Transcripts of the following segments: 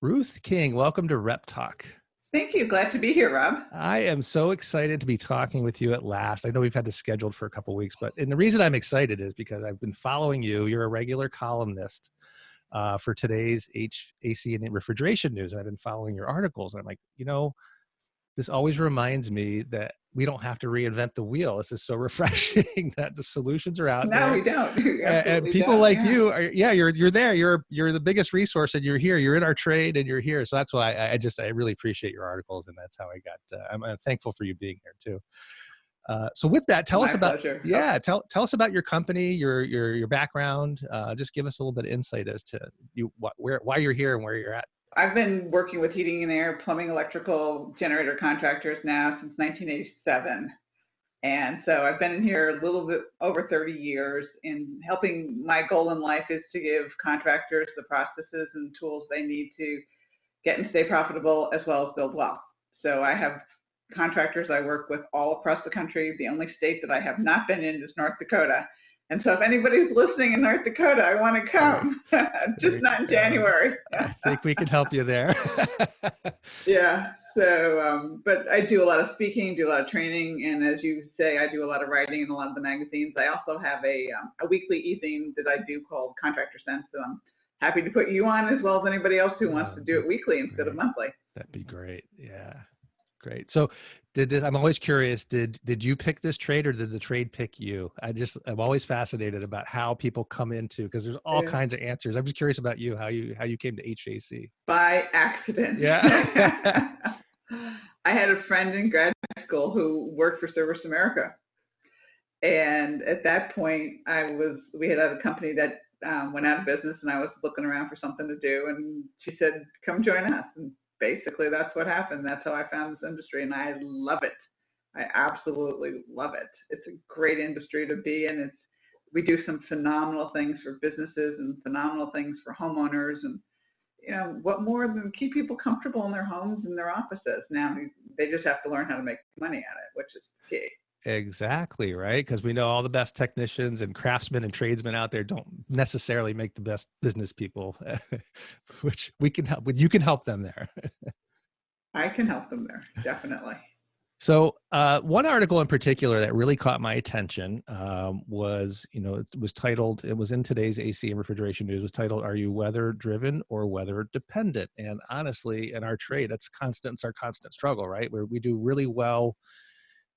Ruth King, welcome to Rep Talk. Thank you. Glad to be here, Rob. I am so excited to be talking with you at last. I know we've had this scheduled for a couple of weeks, and the reason I'm excited is because I've been following you. You're a regular columnist for today's HVAC and refrigeration news. And I've been following your articles, and I'm like, this always reminds me that we don't have to reinvent the wheel. This is so refreshing that the solutions are out there. No, we don't. And people like you are, you're there. You're the biggest resource, and you're here. You're in our trade, and you're here. So that's why I really appreciate your articles, and that's how I got. I'm thankful for you being here too. So with that, tell us about tell us about your company, your background. Just give us a little bit of insight as to why you're here and where you're at. I've been working with heating and air, plumbing, electrical, generator contractors now since 1987. And so I've been in here a little bit over 30 years in helping. My goal in life is to give contractors the processes and tools they need to get and stay profitable as well as build wealth. So I have contractors I work with all across the country. The only state that I have not been in is North Dakota. And so if anybody's listening in North Dakota, I want to come, just not in January. I think we can help you there. Yeah. So, but I do a lot of speaking, do a lot of training. And as you say, I do a lot of writing in a lot of the magazines. I also have a weekly e-zine that I do called Contractor Sense. So I'm happy to put you on as well as anybody else who wants to do it weekly instead of monthly. That'd be great. Yeah. Great. So I'm always curious, did you pick this trade or did the trade pick you? I'm always fascinated about how people come into, because there's all kinds of answers. I'm just curious about you, how you came to HVAC. By accident. Yeah. I had a friend in grad school who worked for Service America. And at that point we had a company that went out of business, and I was looking around for something to do. And she said, come join us. And basically that's what happened. That's how I found this industry, and I love it. I absolutely love it. It's a great industry to be in. We do some phenomenal things for businesses and phenomenal things for homeowners, and what more than keep people comfortable in their homes and their offices. Now they just have to learn how to make money at it, which is key. Exactly, right? Because we know all the best technicians and craftsmen and tradesmen out there don't necessarily make the best business people, which we can help. You can help them there. I can help them there, definitely. So one article in particular that really caught my attention was, it was titled, it was in today's AC and refrigeration news, was titled, "Are you weather driven or weather dependent?" And honestly, in our trade, it's our constant struggle, right? Where we do really well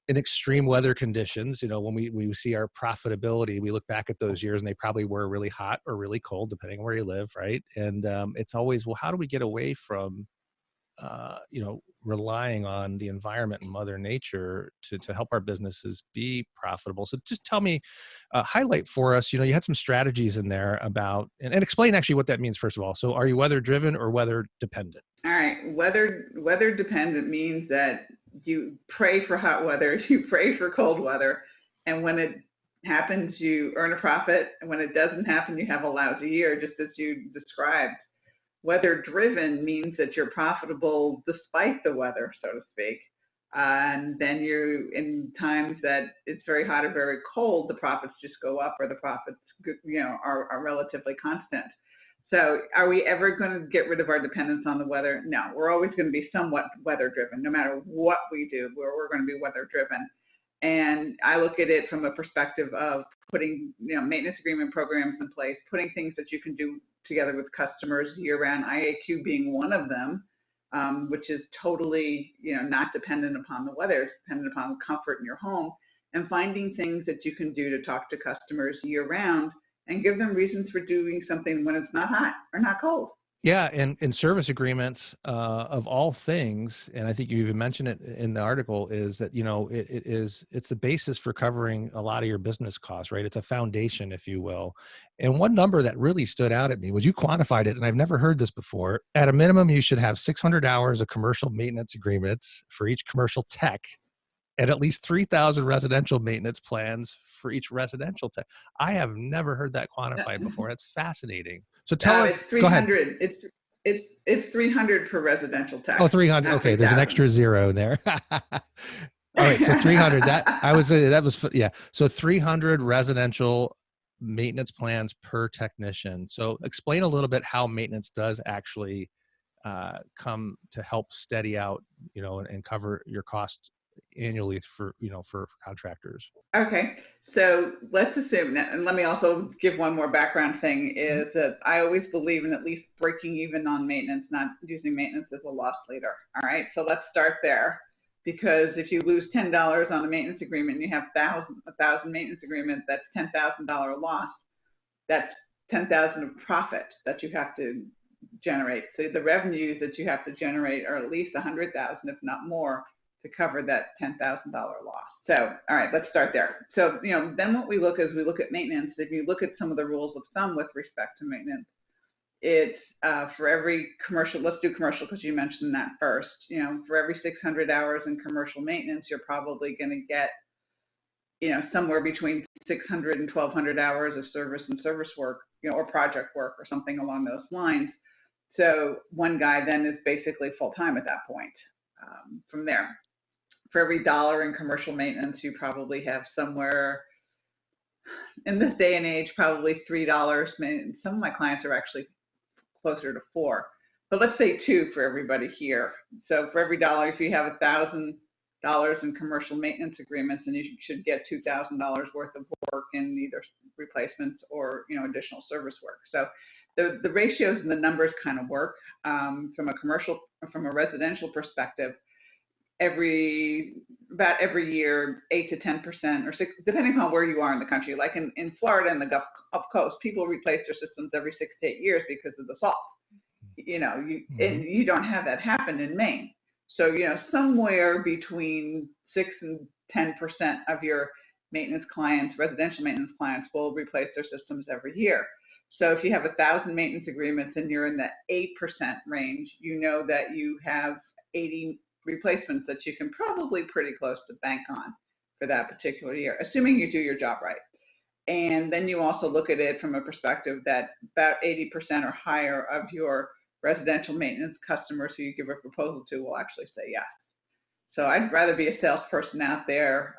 in extreme weather conditions. When we see our profitability, we look back at those years and they probably were really hot or really cold, depending on where you live, right? And it's always, well, how do we get away from, relying on the environment and Mother Nature to help our businesses be profitable? So just tell me, highlight for us, you had some strategies in there about, and explain actually what that means, first of all. So are you weather driven or weather dependent? All right. Weather dependent means that you pray for hot weather, you pray for cold weather, and when it happens, you earn a profit, and when it doesn't happen, you have a lousy year, just as you described. Weather driven means that you're profitable despite the weather, so to speak. And then in times that it's very hot or very cold, the profits just go up, or the profits, are relatively constant. So are we ever going to get rid of our dependence on the weather? No, we're always going to be somewhat weather driven. No matter what we do, we're going to be weather driven. And I look at it from a perspective of putting, maintenance agreement programs in place, putting things that you can do together with customers year round, IAQ being one of them, which is totally, not dependent upon the weather, it's dependent upon comfort in your home, and finding things that you can do to talk to customers year round and give them reasons for doing something when it's not hot or not cold. Yeah, and in service agreements, of all things, and I think you even mentioned it in the article, is that it's the basis for covering a lot of your business costs, right? It's a foundation, if you will. And one number that really stood out at me was, you quantified it, and I've never heard this before. At a minimum, you should have 600 hours of commercial maintenance agreements for each commercial tech, and at least 3,000 residential maintenance plans for each residential tech. I have never heard that quantified before. That's fascinating. So tell us. It's 300. Go ahead. It's 300 for residential tech. Oh, 300. Okay, there's an extra zero in there. All right, so 300. Yeah. So 300 residential maintenance plans per technician. So explain a little bit how maintenance does actually come to help steady out, and cover your costs annually for contractors? Okay, so let's assume that, and let me also give one more background thing, Mhm. is that I always believe in at least breaking even on maintenance, not using maintenance as a loss leader. All right, so let's start there, because if you lose $10 on a maintenance agreement and you have a thousand maintenance agreements, that's $10,000 loss. That's 10,000 of profit that you have to generate. So the revenues that you have to generate are at least 100,000, if not more, to cover that $10,000 loss. So, all right, let's start there. So, then what we look at maintenance. If you look at some of the rules of thumb with respect to maintenance, it's for every commercial. Let's do commercial because you mentioned that first. For every 600 hours in commercial maintenance, you're probably going to get somewhere between 600 and 1,200 hours of service and service work, or project work or something along those lines. So one guy then is basically full-time at that point. From there, for every dollar in commercial maintenance, you probably have somewhere in this day and age, probably $3. Some of my clients are actually closer to 4, but let's say 2 for everybody here. So for every dollar, if you have $1,000 in commercial maintenance agreements, and you should get $2,000 worth of work in either replacements or additional service work. So the ratios and the numbers kind of work from a residential perspective. About every year, 8 to 10% or 6, depending on where you are in the country. Like in Florida and the Gulf Coast, people replace their systems every 6 to 8 years because of the salt. You don't have that happen in Maine. So somewhere between 6 and 10% of your residential maintenance clients, will replace their systems every year. So if you have 1,000 maintenance agreements and you're in the 8% range, that you have 80 replacements that you can probably pretty close to bank on for that particular year, assuming you do your job right. And then you also look at it from a perspective that about 80% or higher of your residential maintenance customers who you give a proposal to will actually say yes. So I'd rather be a salesperson out there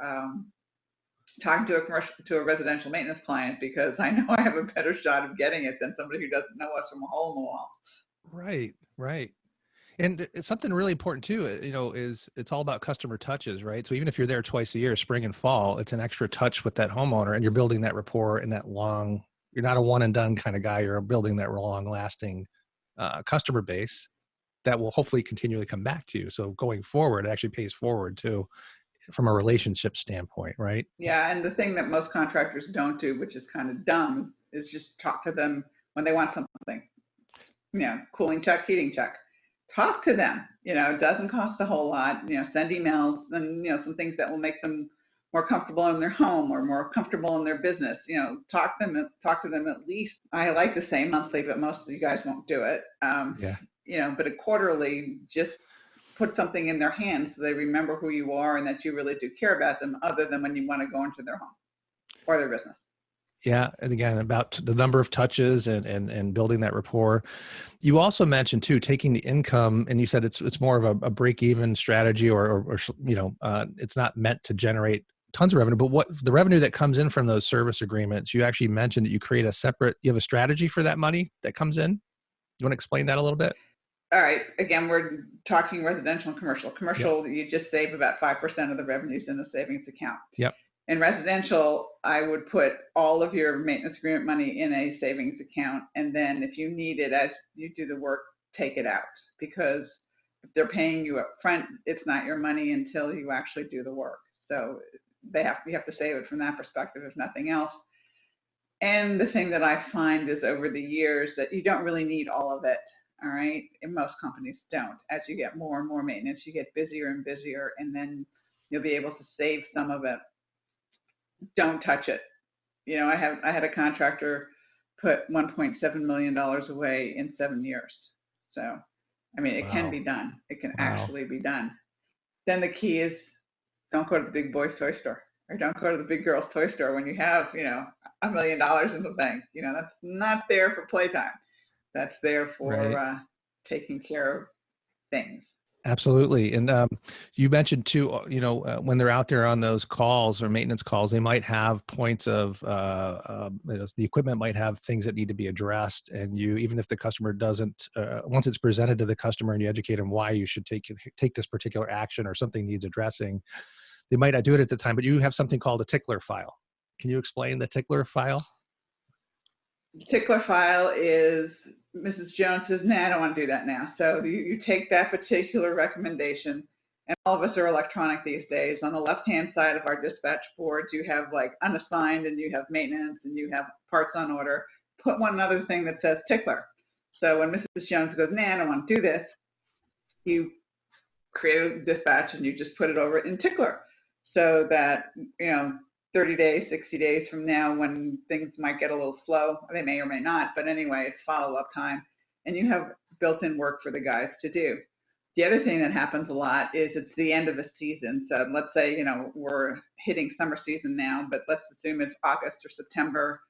talking to a residential maintenance client, because I know I have a better shot of getting it than somebody who doesn't know us from a hole in the wall. Right, right. And it's something really important too, is it's all about customer touches, right? So even if you're there twice a year, spring and fall, it's an extra touch with that homeowner, and you're building that rapport and you're not a one and done kind of guy. You're building that long lasting customer base that will hopefully continually come back to you. So going forward, it actually pays forward too, from a relationship standpoint, right? Yeah, and the thing that most contractors don't do, which is kind of dumb, is just talk to them when they want something. Cooling check, heating check. Talk to them. It doesn't cost a whole lot. Send emails and some things that will make them more comfortable in their home or more comfortable in their business. Talk to them at least. I like to say monthly, but most of you guys won't do it. Yeah. But a quarterly, just put something in their hands so they remember who you are and that you really do care about them, other than when you want to go into their home or their business. Yeah. And again, about the number of touches and building that rapport. You also mentioned too, taking the income, and you said it's more of a break even strategy, or it's not meant to generate tons of revenue, but what the revenue that comes in from those service agreements, you actually mentioned that you have a strategy for that money that comes in. You want to explain that a little bit? All right. Again, we're talking residential and commercial. Yep. Commercial, you just save about 5% of the revenues in the savings account. Yep. In residential, I would put all of your maintenance agreement money in a savings account, and then if you need it as you do the work, take it out. Because if they're paying you up front, it's not your money until you actually do the work. So you have to save it from that perspective, if nothing else. And the thing that I find is, over the years, that you don't really need all of it. All right, and most companies don't. As you get more and more maintenance, you get busier and busier, and then you'll be able to save some of it. Don't touch it. I had a contractor put $1.7 million away in 7 years. So, it can be Wow. done. It can Wow. actually be done. Then the key is, don't go to the big boys toy store, or don't go to the big girls toy store when you have, $1 million in the bank. That's not there for playtime. That's there Right. for taking care of things. Absolutely. And you mentioned too, when they're out there on those calls or maintenance calls, they might have points of, the equipment might have things that need to be addressed. And even if the customer doesn't, once it's presented to the customer and you educate them why you should take this particular action or something needs addressing, they might not do it at the time, but you have something called a Tickler File. Can you explain the Tickler File? Tickler File is Mrs. Jones says, nah, I don't want to do that now. So you take that particular recommendation, and all of us are electronic these days. On the left-hand side of our dispatch boards, you have like unassigned, and you have maintenance, and you have parts on order. Put one other thing that says Tickler. So when Mrs. Jones goes, nah, I don't want to do this, you create a dispatch and you just put it over in Tickler, so that 30 days, 60 days from now, when things might get a little slow, they may or may not, but anyway, it's follow-up time, and you have built-in work for the guys to do. The other thing that happens a lot is it's the end of a season. So let's say, we're hitting summer season now, but let's assume it's August or September,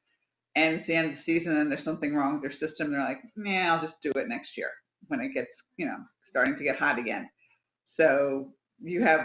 and it's the end of the season and there's something wrong with their system. They're like, nah, I'll just do it next year when it gets, starting to get hot again. So you have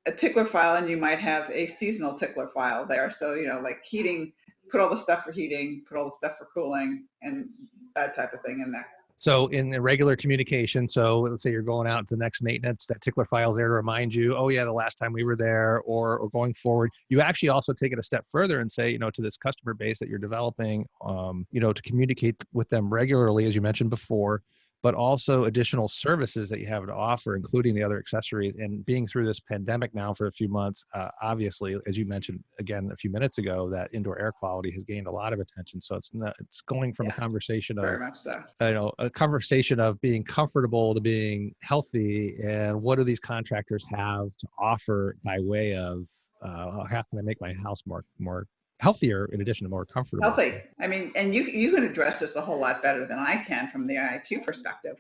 a Tickler File, and you might have a seasonal Tickler File there. So, like heating, put all the stuff for heating, put all the stuff for cooling, and that type of thing in there. So in the regular communication, so let's say you're going out to the next maintenance, that Tickler File is there to remind you, oh yeah, the last time we were there, or going forward. You actually also take it a step further and say, to this customer base that you're developing, to communicate with them regularly, as you mentioned before, but also additional services that you have to offer, including the other accessories. And being through this pandemic now for a few months, obviously, as you mentioned again a few minutes ago, that indoor air quality has gained a lot of attention. So it's going from a conversation of, very much so. a conversation of being comfortable to being healthy, and what do these contractors have to offer by way of how can I make my house more healthier in addition to more comfortable? Healthy. I mean, and you can address this a whole lot better than I can from the IAQ perspective.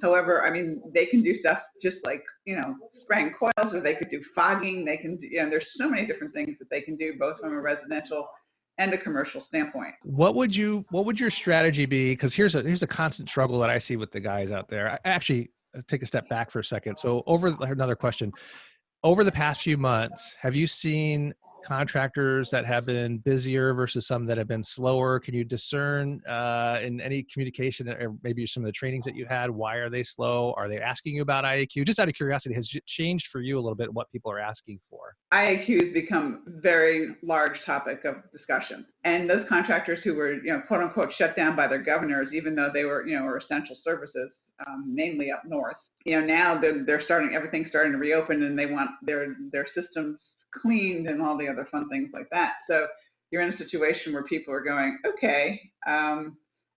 However, I mean, they can do stuff just like, spraying coils, or they could do fogging. They can do, there's so many different things that they can do, both from a residential and a commercial standpoint. What would your strategy be? Because here's a constant struggle that I see with the guys out there. I actually take a step back for a second. So another question. Over the past few months, have you seen contractors that have been busier versus some that have been slower? Can you discern in any communication, or maybe some of the trainings that you had, why are they slow? Are they asking you about IAQ? Just out of curiosity, has it changed for you a little bit what people are asking for? IAQ has become a very large topic of discussion. And those contractors who were, quote unquote, shut down by their governors, even though they were, were essential services, mainly up north, now everything's starting to reopen, and they want their systems cleaned and all the other fun things like that. So you're in a situation where people are going, okay, all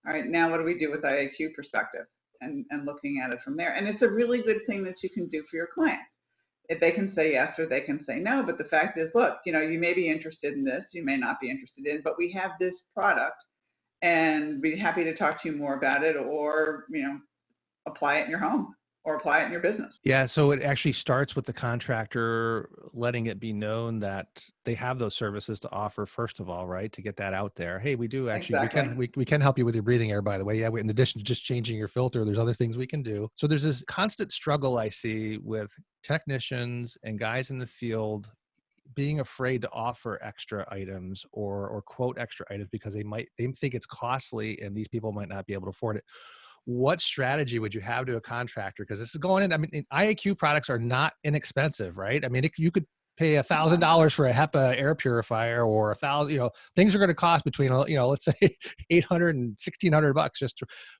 right, now what do we do with IAQ perspective, and looking at it from there. And it's a really good thing that you can do for your clients. If they can say yes or they can say no, but the fact is, look, you may be interested in this, you may not be interested in, but we have this product, and we'd be happy to talk to you more about it, or apply it in your home, or apply it in your business. Yeah, so it actually starts with the contractor letting it be known that they have those services to offer, first of all, right? To get that out there. Hey, we do actually, exactly. we can help you with your breathing air, by the way. Yeah, in addition to just changing your filter, there's other things we can do. So there's this constant struggle I see with technicians and guys in the field being afraid to offer extra items or quote extra items because they think it's costly and these people might not be able to afford it. What strategy would you have to a contractor? Because this is going in, I mean, IAQ products are not inexpensive, right? I mean, you could pay $1,000 for a HEPA air purifier, or $1,000, things are going to cost between, let's say 800 and 1,600 bucks.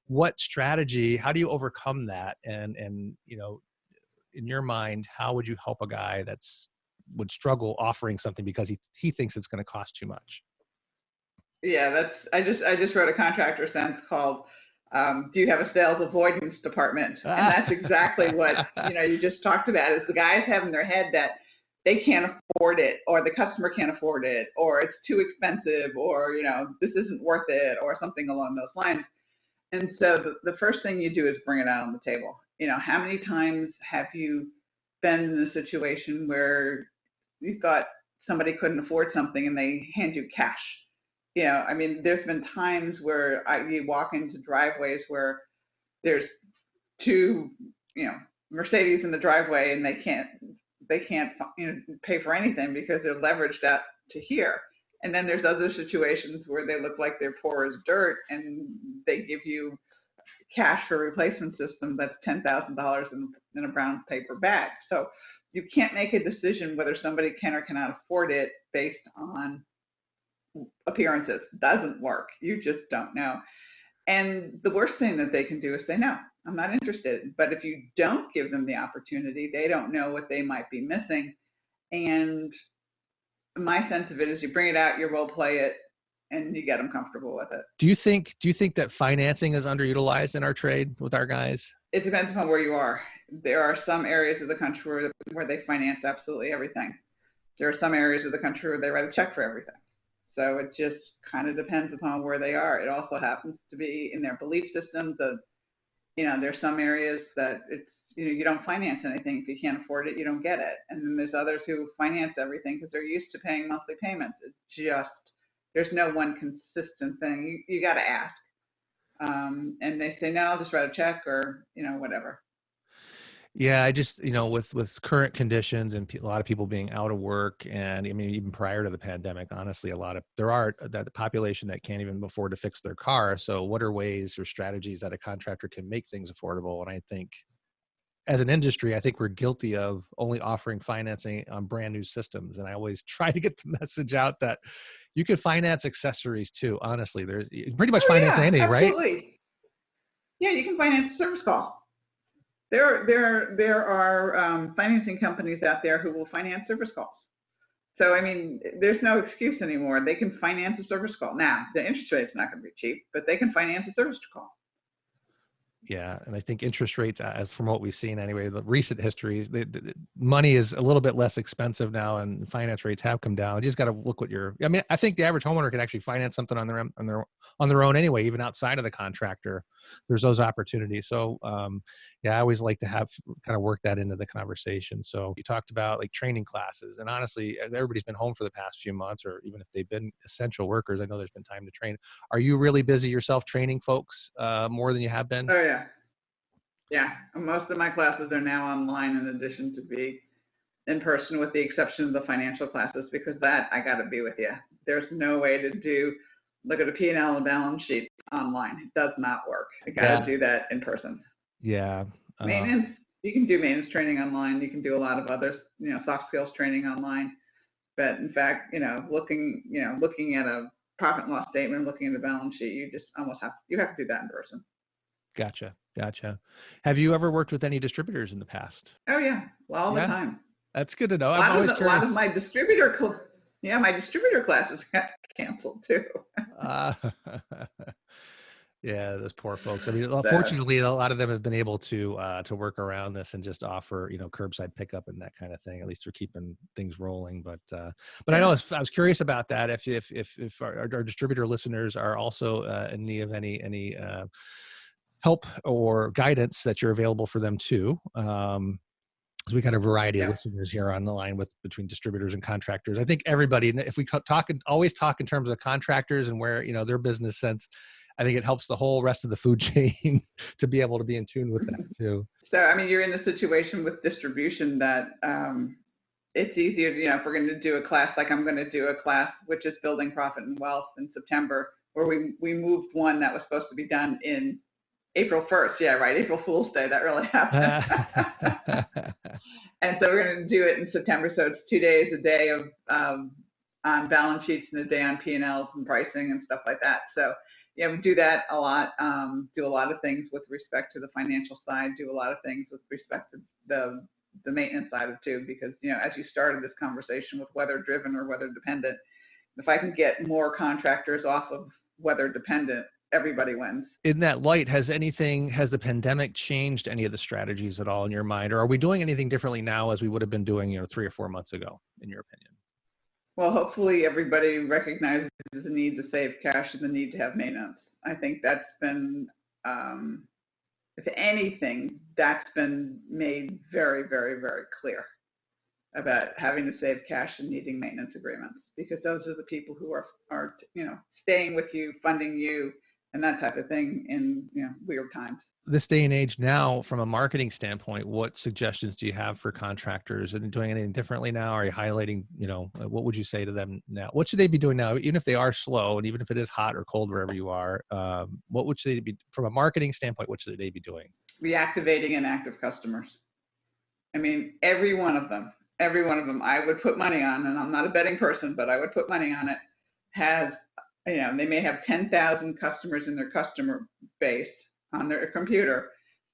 What strategy, how do you overcome that? And, in your mind, how would you help a guy would struggle offering something because he thinks it's going to cost too much? Yeah, I just wrote a contractor sense called, do you have a sales avoidance department? And that's exactly what, you just talked about, is the guys have in their head that they can't afford it, or the customer can't afford it, or it's too expensive, or, this isn't worth it, or something along those lines. And so the first thing you do is bring it out on the table. How many times have you been in a situation where you thought somebody couldn't afford something and they hand you cash? I mean, there's been times where you walk into driveways where there's two, Mercedes in the driveway and they can't pay for anything because they're leveraged out to here. And then there's other situations where they look like they're poor as dirt and they give you cash for replacement system that's $10,000 in a brown paper bag. So you can't make a decision whether somebody can or cannot afford it based on appearances. Doesn't work. You just don't know. And the worst thing that they can do is say, no, I'm not interested. But if you don't give them the opportunity, they don't know what they might be missing. And my sense of it is you bring it out, you role play it, and you get them comfortable with it. Do you think that financing is underutilized in our trade with our guys? It depends upon where you are. There are some areas of the country where they finance absolutely everything. There are some areas of the country where they write a check for everything. So it just kind of depends upon where they are. It also happens to be in their belief systems of, there's some areas that it's, you don't finance anything. If you can't afford it, you don't get it. And then there's others who finance everything because they're used to paying monthly payments. It's just, there's no one consistent thing. You got to ask. And they say, no, I'll just write a check or, whatever. Yeah, I just, with current conditions and a lot of people being out of work, and I mean, even prior to the pandemic, honestly, there are the population that can't even afford to fix their car. So what are ways or strategies that a contractor can make things affordable? And I think as an industry, I think we're guilty of only offering financing on brand new systems. And I always try to get the message out that you can finance accessories too. Honestly, you can pretty much finance yeah, anything, right? absolutely. Yeah, you can finance a service call. There are financing companies out there who will finance service calls. So, I mean, there's no excuse anymore. They can finance a service call. Now, the interest rate's not going to be cheap, but they can finance a service call. Yeah, and I think interest rates, from what we've seen anyway, the recent history, the money is a little bit less expensive now, and finance rates have come down. You just got to look what I mean, I think the average homeowner can actually finance something on their own anyway, even outside of the contractor. There's those opportunities. So, yeah, I always like to have kind of work that into the conversation. So you talked about like training classes, and honestly, everybody's been home for the past few months, or even if they've been essential workers, I know there's been time to train. Are you really busy yourself training folks more than you have been? Oh, yeah. Yeah, most of my classes are now online in addition to be in person, with the exception of the financial classes, because that I got to be with you. There's no way to look at a P&L and balance sheet online. It does not work. I got to do that in person. Yeah. Maintenance, you can do maintenance training online. You can do a lot of other, soft skills training online. But in fact, looking at a profit and loss statement, looking at the balance sheet, you just almost have to do that in person. Gotcha. Have you ever worked with any distributors in the past? Oh yeah, all the time. That's good to know. I'm always curious. A lot of my distributor classes got canceled too. Yeah, those poor folks. I mean, fortunately, a lot of them have been able to work around this and just offer, curbside pickup and that kind of thing. At least they're keeping things rolling. But yeah. I know I was curious about that. If our distributor listeners are also in need of any help or guidance, that you're available for them too. Because we got a variety of listeners here on the line between distributors and contractors. I think everybody, if we always talk in terms of contractors and where, their business sense, I think it helps the whole rest of the food chain to be able to be in tune with that too. So, I mean, you're in the situation with distribution that it's easier, if we're going to do a class, like I'm going to do a class, which is Building Profit and Wealth in September, where we moved one that was supposed to be done in April 1st. Yeah, right. April Fool's Day. That really happened. And so we're going to do it in September. So it's 2 days, a day of on balance sheets and a day on P&Ls and pricing and stuff like that. So yeah, we do that a lot. Do a lot of things with respect to the financial side. Do a lot of things with respect to the maintenance side of it too. Because as you started this conversation with weather driven or weather dependent, if I can get more contractors off of weather dependent, everybody wins. In that light, has the pandemic changed any of the strategies at all in your mind, or are we doing anything differently now as we would have been doing, 3 or 4 months ago, in your opinion? Well, hopefully everybody recognizes the need to save cash and the need to have maintenance. I think that's been, if anything, that's been made very, very, very clear about having to save cash and needing maintenance agreements, because those are the people who are staying with you, funding you, and that type of thing in weird times. this day and age now, from a marketing standpoint, what suggestions do you have for contractors? And doing anything differently now? Are you highlighting, what would you say to them now? What should they be doing now, even if they are slow, and even if it is hot or cold wherever you are? What would they be, from a marketing standpoint, what should they be doing? Reactivating inactive customers. I mean, every one of them, I would put money on, and I'm not a betting person, but I would put money on it, has, they may have 10,000 customers in their customer base on their computer,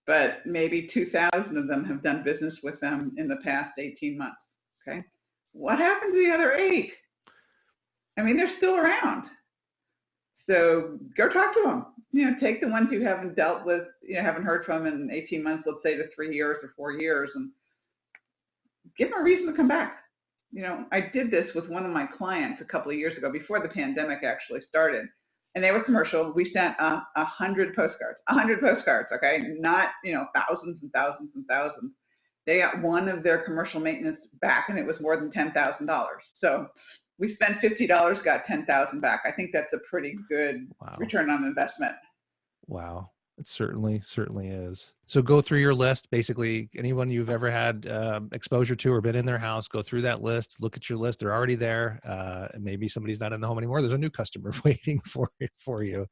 but maybe 2,000 of them have done business with them in the past 18 months. Okay. What happened to the other 8? I mean, they're still around. So go talk to them. Take the ones you haven't dealt with, haven't heard from in 18 months, let's say to 3 years or 4 years, and give them a reason to come back. I did this with one of my clients a couple of years ago, before the pandemic actually started, and they were commercial. We sent 100 postcards, okay? Not, thousands and thousands and thousands. They got one of their commercial maintenance back, and it was more than $10,000. So we spent $50, got 10,000 back. I think that's a pretty good return on investment. Wow. It certainly is. So go through your list. Basically, anyone you've ever had exposure to or been in their house, go through that list, look at your list. They're already there. Maybe somebody's not in the home anymore. There's a new customer waiting for you.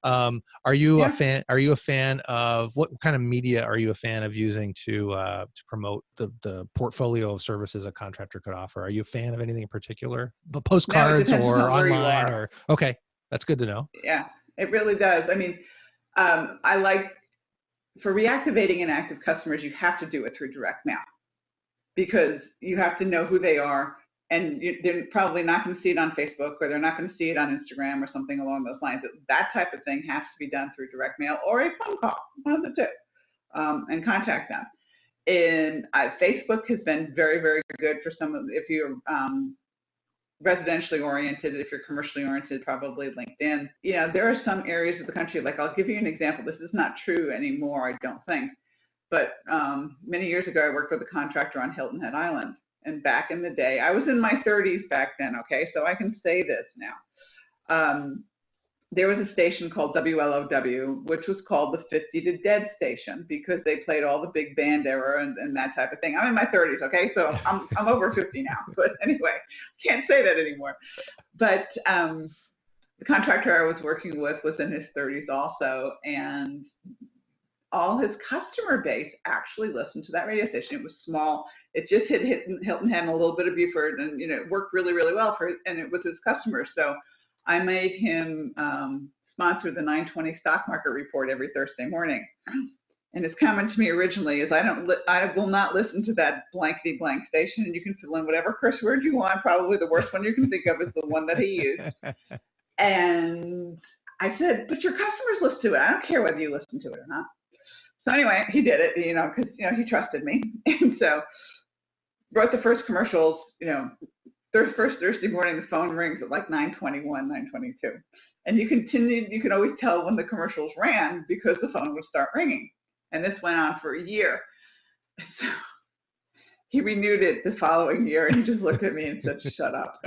Are you a fan? Are you a fan of, what kind of media are you a fan of using to promote the portfolio of services a contractor could offer? Are you a fan of anything in particular? But postcards or online or, okay, that's good to know. Yeah, it really does. I mean, I like, for reactivating inactive customers, you have to do it through direct mail, because you have to know who they are, and they're probably not going to see it on Facebook, or they're not going to see it on Instagram or something along those lines. That type of thing has to be done through direct mail or a phone call, one of the two, and contact them. And Facebook has been very, very good for some of, if you're residentially oriented. If you're commercially oriented, probably LinkedIn. There are some areas of the country, like, I'll give you an example. This is not true anymore, I don't think. But many years ago, I worked with a contractor on Hilton Head Island. And back in the day, I was in my 30s back then, okay? So I can say this now. There was a station called WLOW, which was called the 50 to Dead station, because they played all the big band era and that type of thing. I'm in my 30s, okay? So I'm over 50 now. But anyway, can't say that anymore. But the contractor I was working with was in his 30s also, and all his customer base actually listened to that radio station. It was small. It just hit Hilton Head and a little bit of Beaufort, and it worked really, really well for it, and it was his customers. So I made him sponsor the 920 stock market report every Thursday morning. And his comment to me originally is, I will not listen to that blankety blank station, and you can fill in whatever curse word you want. Probably the worst one you can think of is the one that he used. And I said, but your customers listen to it. I don't care whether you listen to it or not. So anyway, he did it, because he trusted me. And so wrote the first commercials, first Thursday morning, the phone rings at like 9:21, 9:22. And you can always tell when the commercials ran, because the phone would start ringing. And this went on for a year. So he renewed it the following year, and he just looked at me and said, shut up.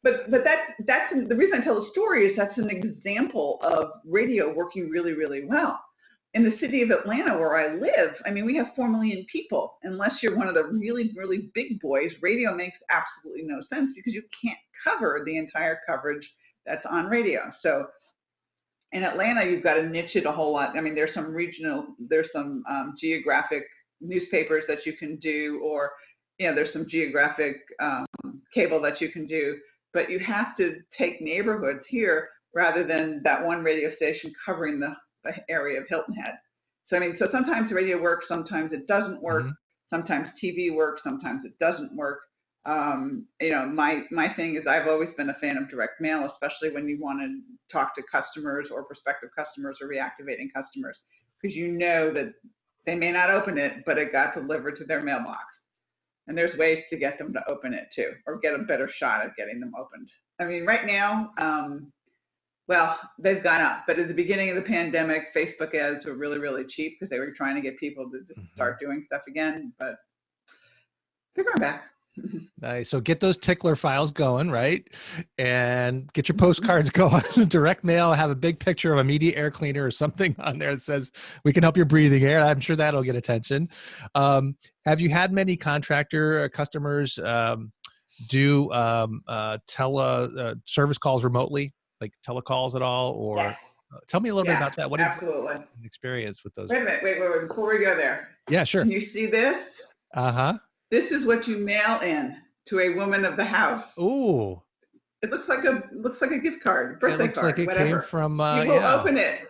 But that's the reason I tell the story, is that's an example of radio working really, really well. In the city of Atlanta, where I live, I mean, we have 4 million people. Unless you're one of the really, really big boys, radio makes absolutely no sense, because you can't cover the entire coverage that's on radio. So in Atlanta, you've got to niche it a whole lot. I mean, there's some geographic newspapers that you can do, or, there's some geographic cable that you can do, but you have to take neighborhoods here rather than that one radio station covering the area of Hilton Head. So, I mean, so sometimes radio works, sometimes it doesn't work. Mm-hmm. Sometimes TV works, sometimes it doesn't work. My thing is, I've always been a fan of direct mail, especially when you want to talk to customers or prospective customers or reactivating customers, because that they may not open it, but it got delivered to their mailbox. And there's ways to get them to open it too, or get a better shot at getting them opened. I mean, right now, well, they've gone up, but at the beginning of the pandemic, Facebook ads were really, really cheap, because they were trying to get people to just start doing stuff again, but they're going back. Nice. So get those Tickler files going, right? And get your postcards going. Direct mail, have a big picture of a media air cleaner or something on there that says, we can help your breathing air. I'm sure that'll get attention. Have you had many contractor customers do service calls remotely, like telecalls at all? Yes. Or tell me a little bit Yeah, about that. What have absolutely. you experience with those? Wait a minute. Wait. Before we go there, Yeah, sure. can you see this? Uh-huh. This is what you mail in to a woman of the house. Ooh. It looks like a gift card, It birthday looks like card, it came whatever. from, You will yeah. open it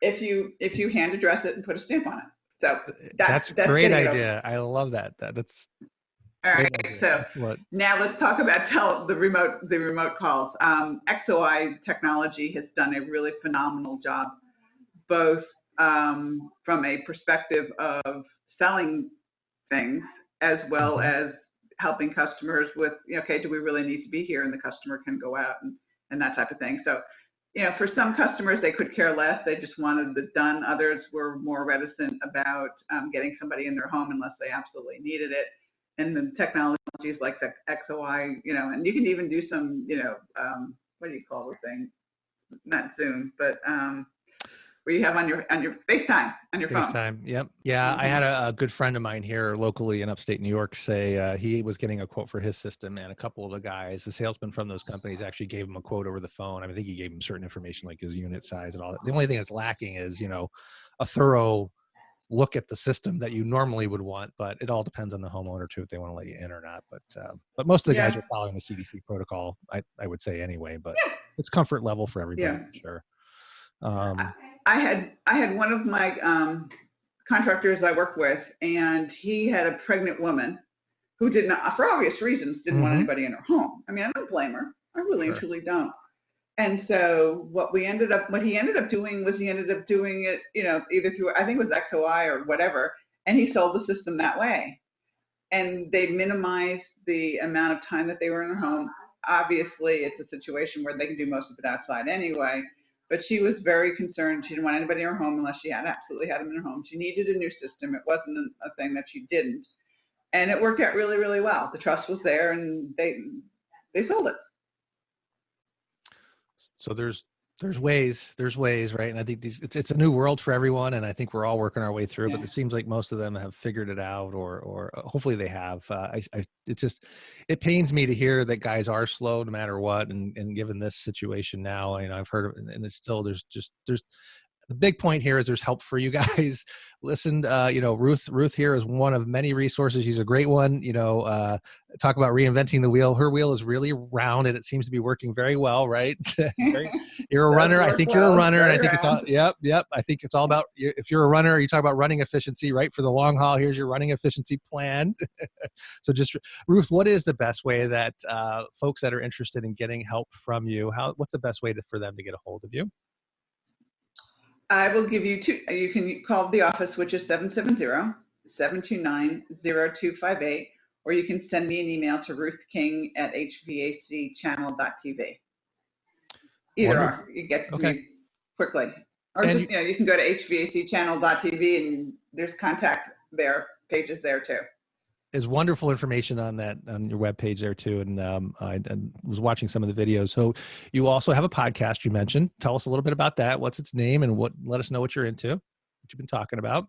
if you hand address it and put a stamp on it. So That's a that's great getting it open. idea. I love that. That's All right. great idea. So Excellent. now let's talk about the remote calls. XOI technology has done a really phenomenal job, both from a perspective of selling things as well as helping customers with, okay, do we really need to be here? And the customer can go out and that type of thing. So, for some customers, they could care less. They just wanted it done. Others were more reticent about getting somebody in their home unless they absolutely needed it. And the technologies like the XOI, and you can even do some, what do you call the thing? Not Zoom, but where you have on your FaceTime on your phone. FaceTime. Yep. Yeah. I had a good friend of mine here locally in upstate New York say he was getting a quote for his system, and a couple of the guys, the salesman from those companies, actually gave him a quote over the phone. I mean, I think he gave him certain information like his unit size and all that. The only thing that's lacking is, a thorough look at the system that you normally would want, but it all depends on the homeowner too, if they want to let you in or not. But most of the guys Yeah. are following the CDC protocol, I would say anyway, but Yeah. it's comfort level for everybody, Yeah. for sure. I had one of my contractors I work with, and he had a pregnant woman who did not, for obvious reasons, didn't want anybody in her home. I mean, I don't blame her. I really and truly don't. And so what he ended up doing it, either through, I think it was XOI or whatever, and he sold the system that way. And they minimized the amount of time that they were in their home. Obviously, it's a situation where they can do most of it outside anyway. But she was very concerned. She didn't want anybody in her home unless she absolutely had them in her home. She needed a new system. It wasn't a thing that she didn't. And it worked out really, really well. The trust was there, and they sold it. So there's ways, right? And I think it's a new world for everyone, and I think we're all working our way through. But it seems like most of them have figured it out, or hopefully they have. It pains me to hear that guys are slow no matter what, and given this situation now, I've heard of, and it's still there's the big point here is there's help for you guys. Listen, Ruth here is one of many resources. She's a great one. Talk about reinventing the wheel. Her wheel is really round, and it seems to be working very well, right? You're a runner. I think you're a runner, and I think it's all. Yep. I think it's all about, if you're a runner, you talk about running efficiency, right? For the long haul, here's your running efficiency plan. So just, Ruth, what is the best way that folks that are interested in getting help from you, what's the best way for them to get a hold of you? I will give you two. You can call the office, which is 770-729-0258, or you can send me an email to Ruth King at HVACchannel.tv. Either or, you get to me quickly. Or just, you can go to HVACchannel.tv, and there's contact there, pages there too. There's wonderful information on your webpage there too. And I was watching some of the videos. So you also have a podcast you mentioned. Tell us a little bit about that. What's its name, and let us know what you're into, what you've been talking about.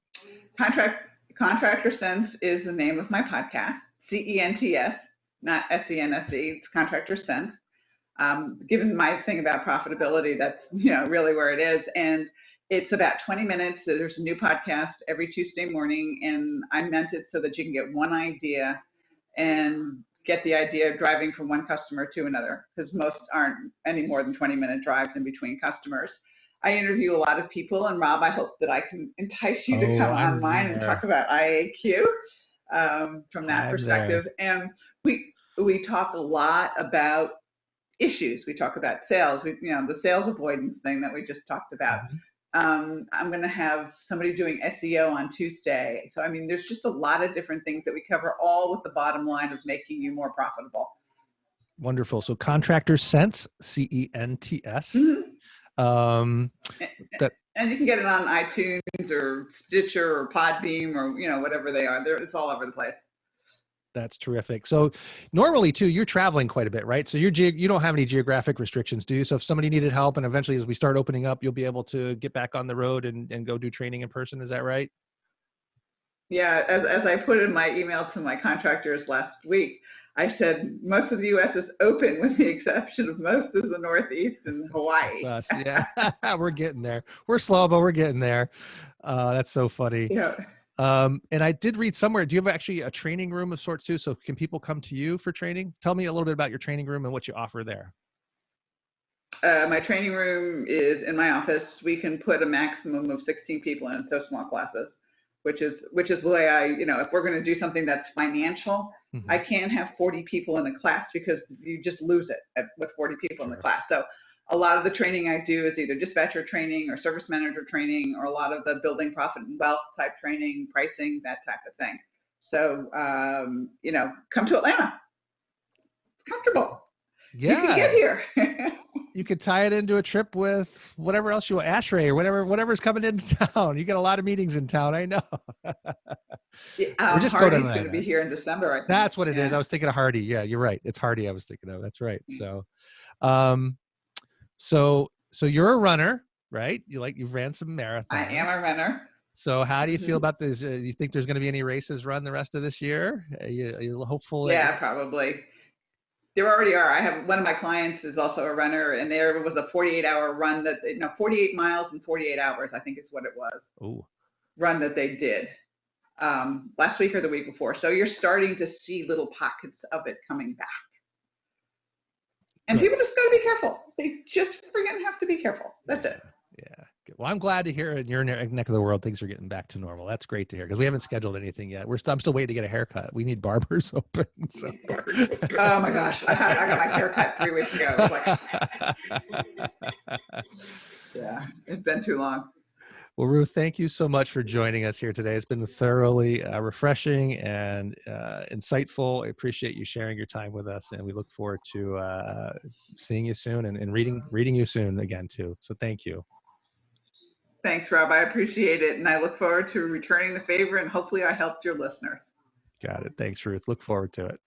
Contractor Sense is the name of my podcast. CENTS, not SENSE. It's Contractor Sense. Given my thing about profitability, that's really where it is. And it's about 20 minutes. So there's a new podcast every Tuesday morning, and I meant it so that you can get one idea and get the idea of driving from one customer to another, because most aren't any more than 20-minute drives in between customers. I interview a lot of people, and Rob, I hope that I can entice you to come on mine and talk about IAQ from that perspective. And we talk a lot about issues. We talk about sales, the sales avoidance thing that we just talked about. I'm going to have somebody doing SEO on Tuesday. So, there's just a lot of different things that we cover, all with the bottom line of making you more profitable. Wonderful. So Contractor Sense, CENTS. And you can get it on iTunes or Stitcher or Podbeam or, whatever they are. It's all over the place. That's terrific. So normally too, you're traveling quite a bit, right? So you don't have any geographic restrictions, do you? So if somebody needed help and eventually as we start opening up, you'll be able to get back on the road and go do training in person. Is that right? Yeah, as I put in my email to my contractors last week, I said most of the U.S. is open with the exception of most of the Northeast and That's Hawaii. us. Yeah. We're getting there. We're slow, but we're getting there. That's so funny. Yeah. And I did read somewhere, do you have actually a training room of sorts too? So can people come to you for training? Tell me a little bit about your training room and what you offer there. My training room is in my office. We can put a maximum of 16 people in so small classes, which is the way if we're going to do something that's financial, Mm-hmm. I can't have 40 people in a class because you just lose it with 40 people in the Sure. class. So a lot of the training I do is either dispatcher training or service manager training, or a lot of the building profit and wealth type training, pricing, that type of thing. So, come to Atlanta. It's comfortable. You can get Yeah. here. You could tie it into a trip with whatever else you want, ASHRAE or whatever's coming into town. You get a lot of meetings in town, I know. Or just go to Hardy's going to be Atlanta. here in December, I think. That's what it is. Yeah. I was thinking of Hardy. Yeah, you're right. It's Hardy I was thinking of. That's right. So, um, so you're a runner, right? You've ran some I am a marathons. runner. So how do you feel Mm-hmm. about this? Do you think there's going to be any races run the rest of this year? Are you hopeful that Yeah, probably. There already are. I have one of my clients is also a runner, and there was a 48-hour run 48 miles in 48 hours, I think is what it was, oh, run that they did last week or the week before. So you're starting to see little pockets of it coming back. And good. people just got to be careful. They just freaking have to be careful. That's it. Yeah. Good. Well, I'm glad to hear in your neck of the world things are getting back to normal. That's great to hear because we haven't scheduled anything yet. I'm still waiting to get a haircut. We need barbers open. So. Oh my gosh, I got my haircut 3 weeks ago. It was like, yeah, it's been too long. Well, Ruth, thank you so much for joining us here today. It's been thoroughly refreshing and insightful. I appreciate you sharing your time with us, and we look forward to seeing you soon and reading you soon again too. So thank you. Thanks, Rob. I appreciate it, and I look forward to returning the favor, and hopefully I helped your listeners. Got it. Thanks, Ruth. Look forward to it.